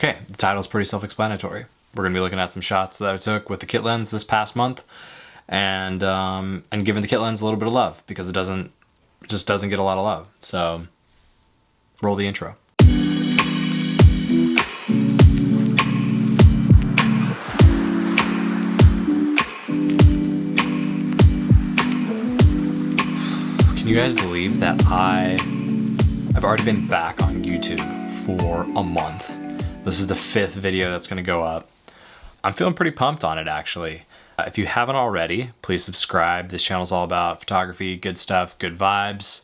Okay, the title's pretty self-explanatory. We're gonna be looking at some shots that I took with the kit lens this past month, and giving the kit lens a little bit of love because it just doesn't get a lot of love. So, roll the intro. Can you guys believe that I've already been back on YouTube for a month? This is the 5th video that's gonna go up. I'm feeling pretty pumped on it, actually. If you haven't already, please subscribe. This channel's all about photography, good stuff, good vibes.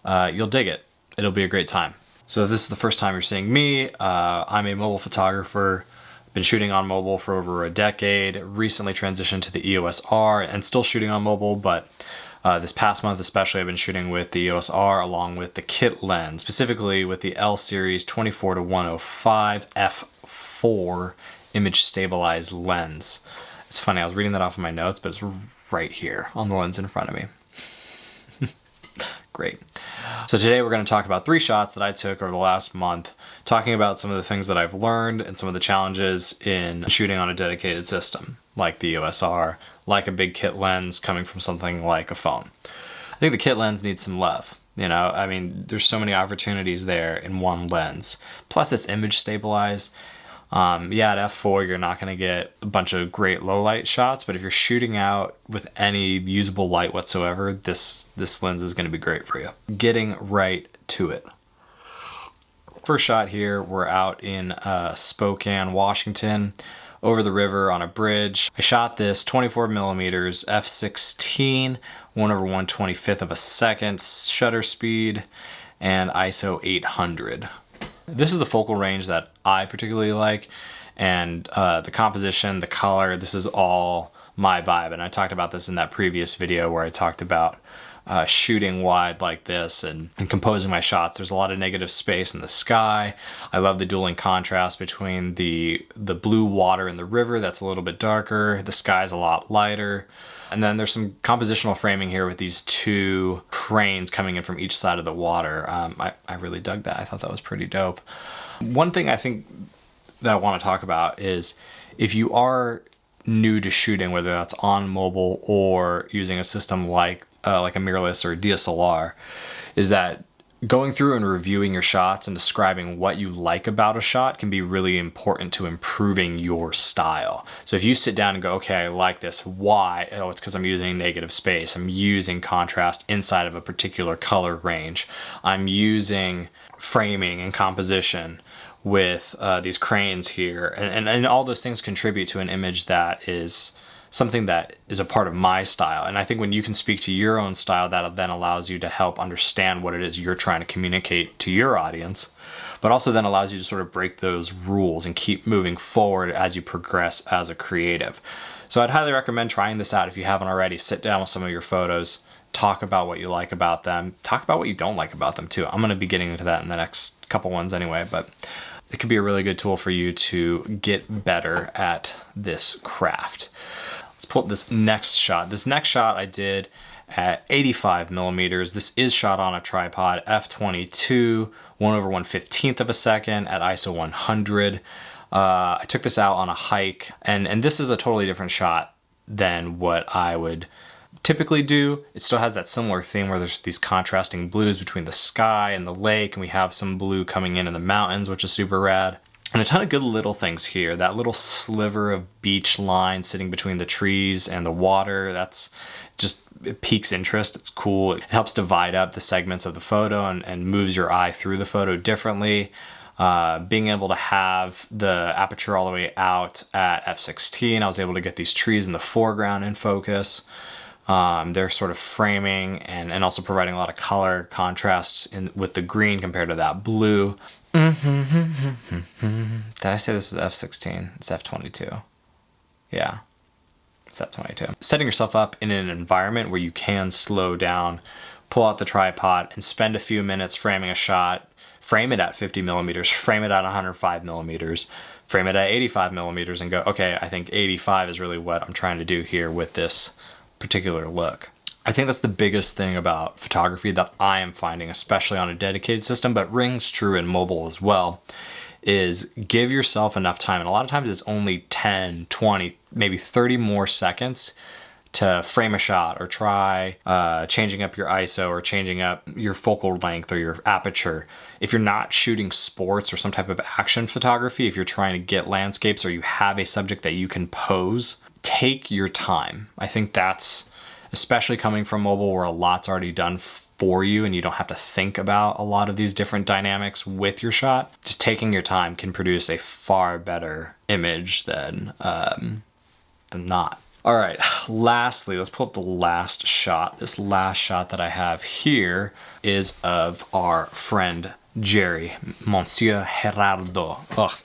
You'll dig it. It'll be a great time. So if this is the first time you're seeing me, I'm a mobile photographer. Been shooting on mobile for over a decade, recently transitioned to the EOS R and still shooting on mobile, but this past month especially I've been shooting with the EOS R along with the kit lens, specifically with the L series 24-105 F4 image stabilized lens. It's funny, I was reading that off of my notes, but it's right here on the lens in front of me. Great. So today we're going to talk about 3 shots that I took over the last month, talking about some of the things that I've learned and some of the challenges in shooting on a dedicated system, like the EOS R, like a big kit lens coming from something like a phone. I think the kit lens needs some love. You know, I mean, there's so many opportunities there in one lens. Plus it's image stabilized. Yeah, at f4 you're not going to get a bunch of great low light shots, but if you're shooting out with any usable light whatsoever, this lens is going to be great for you. Getting right to it. First shot here, we're out in Spokane, Washington, over the river on a bridge. I shot this 24mm f/16, 1/125th of a second, shutter speed, and ISO 800. This is the focal range that I particularly like, and the composition, the color, this is all my vibe. And I talked about this in that previous video where I talked about shooting wide like this and composing my shots. There's a lot of negative space in the sky. I love the dueling contrast between the blue water in the river that's a little bit darker, the sky's a lot lighter. And then there's some compositional framing here with these 2 cranes coming in from each side of the water. I really dug that. I thought that was pretty dope. One thing I think that I want to talk about is if you are new to shooting, whether that's on mobile or using a system like a mirrorless or a DSLR, is that going through and reviewing your shots and describing what you like about a shot can be really important to improving your style. So if you sit down and go, okay, I like this, why? Oh, it's because I'm using negative space. I'm using contrast inside of a particular color range. I'm using framing and composition with these cranes here. And all those things contribute to an image that is something that is a part of my style. And I think when you can speak to your own style, that then allows you to help understand what it is you're trying to communicate to your audience, but also then allows you to sort of break those rules and keep moving forward as you progress as a creative. So I'd highly recommend trying this out if you haven't already. Sit down with some of your photos, talk about what you like about them, talk about what you don't like about them too. I'm gonna be getting into that in the next couple ones anyway, but it could be a really good tool for you to get better at this craft. Let's pull up this next shot. This next shot I did at 85mm. This is shot on a tripod, f/22, 1/115th of a second at ISO 100. I took this out on a hike, and this is a totally different shot than what I would typically do. It still has that similar theme where there's these contrasting blues between the sky and the lake, and we have some blue coming in the mountains, which is super rad. And a ton of good little things here. That little sliver of beach line sitting between the trees and the water, that's just, it piques interest. It's cool. It helps divide up the segments of the photo and moves your eye through the photo differently. Being able to have the aperture all the way out at f/16, I was able to get these trees in the foreground in focus. They're sort of framing and also providing a lot of color contrasts with the green compared to that blue. Did I say this was f/16? It's f/22. Yeah, it's f/22. Setting yourself up in an environment where you can slow down, pull out the tripod, and spend a few minutes framing a shot. Frame it at 50mm, frame it at 105mm, frame it at 85mm, and go, okay, I think 85 is really what I'm trying to do here with this particular look. I think that's the biggest thing about photography that I am finding, especially on a dedicated system, but rings true in mobile as well, is give yourself enough time. And a lot of times it's only 10, 20, maybe 30 more seconds to frame a shot, or try changing up your ISO, or changing up your focal length or your aperture. If you're not shooting sports or some type of action photography, if you're trying to get landscapes or you have a subject that you can pose, take your time. I think that's, especially coming from mobile where a lot's already done for you and you don't have to think about a lot of these different dynamics with your shot, just taking your time can produce a far better image than not. All right, lastly, let's pull up the last shot. This last shot that I have here is of our friend Jerry, Monsieur Gerardo. Oh,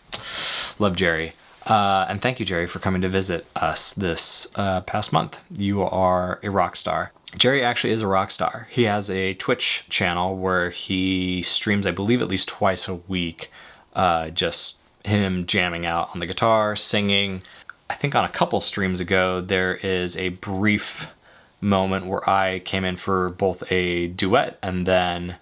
love Jerry. And thank you, Jerry, for coming to visit us this past month. You are a rock star. Jerry actually is a rock star. He has a Twitch channel where he streams, I believe, at least twice a week, just him jamming out on the guitar, singing. I think on a couple streams ago, there is a brief moment where I came in for both a duet and then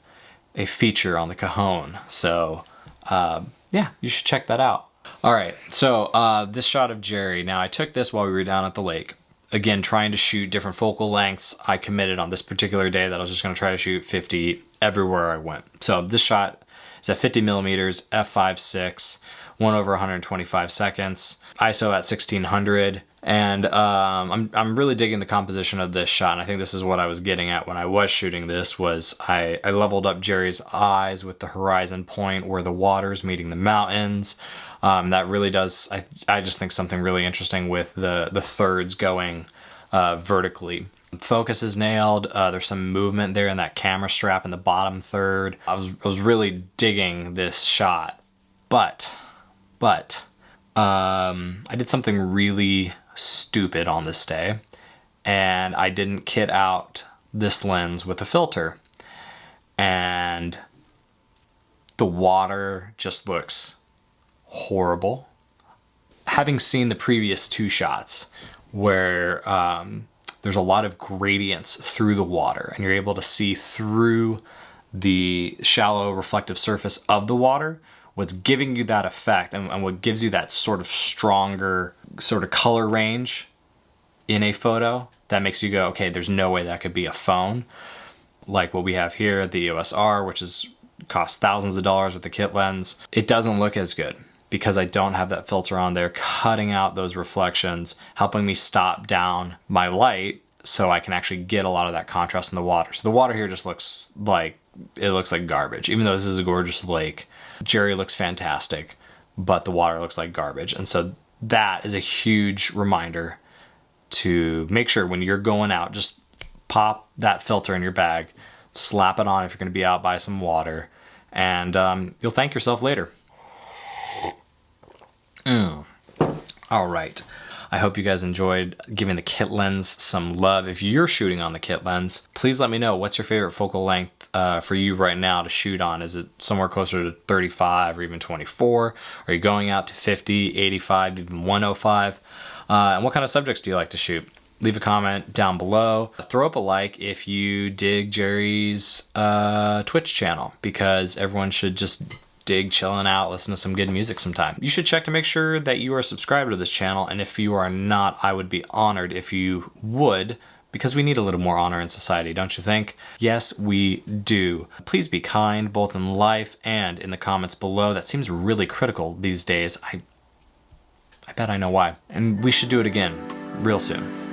a feature on the cajon. So yeah, you should check that out. All right, so this shot of Jerry. Now, I took this while we were down at the lake. Again, trying to shoot different focal lengths. I committed on this particular day that I was just gonna try to shoot 50 everywhere I went. So this shot is at 50 millimeters, f5.6, 1/125 seconds, ISO at 1600. And I'm really digging the composition of this shot, and I think this is what I was getting at when I was shooting this, was I leveled up Jerry's eyes with the horizon point where the water's meeting the mountains. That really does, I just think, something really interesting with the thirds going vertically. Focus is nailed. There's some movement there in that camera strap in the bottom third. I was really digging this shot, but I did something really stupid on this day, and I didn't kit out this lens with a filter, and the water just looks horrible. Having seen the previous two shots where there's a lot of gradients through the water and you're able to see through the shallow reflective surface of the water, what's giving you that effect and what gives you that sort of stronger sort of color range in a photo that makes you go, okay, there's no way that could be a phone. Like what we have here, the EOS R, which costs thousands of dollars with the kit lens. It doesn't look as good because I don't have that filter on there, cutting out those reflections, helping me stop down my light so I can actually get a lot of that contrast in the water. So the water here just looks like garbage, even though this is a gorgeous lake. Jerry looks fantastic, but the water looks like garbage. And so that is a huge reminder to make sure when you're going out, just pop that filter in your bag, slap it on if you're going to be out by some water, and you'll thank yourself later. All right. I hope you guys enjoyed giving the kit lens some love. If you're shooting on the kit lens, please let me know what's your favorite focal length for you right now to shoot on. Is it somewhere closer to 35 or even 24? Are you going out to 50, 85, even 105? And what kind of subjects do you like to shoot? Leave a comment down below. Throw up a like if you dig Jerry's Twitch channel, because everyone should just dig chilling out, listen to some good music sometime. You should check to make sure that you are subscribed to this channel, and if you are not, I would be honored if you would, because we need a little more honor in society, don't you think? Yes, we do. Please be kind, both in life and in the comments below. That seems really critical these days. I bet I know why. And we should do it again real soon.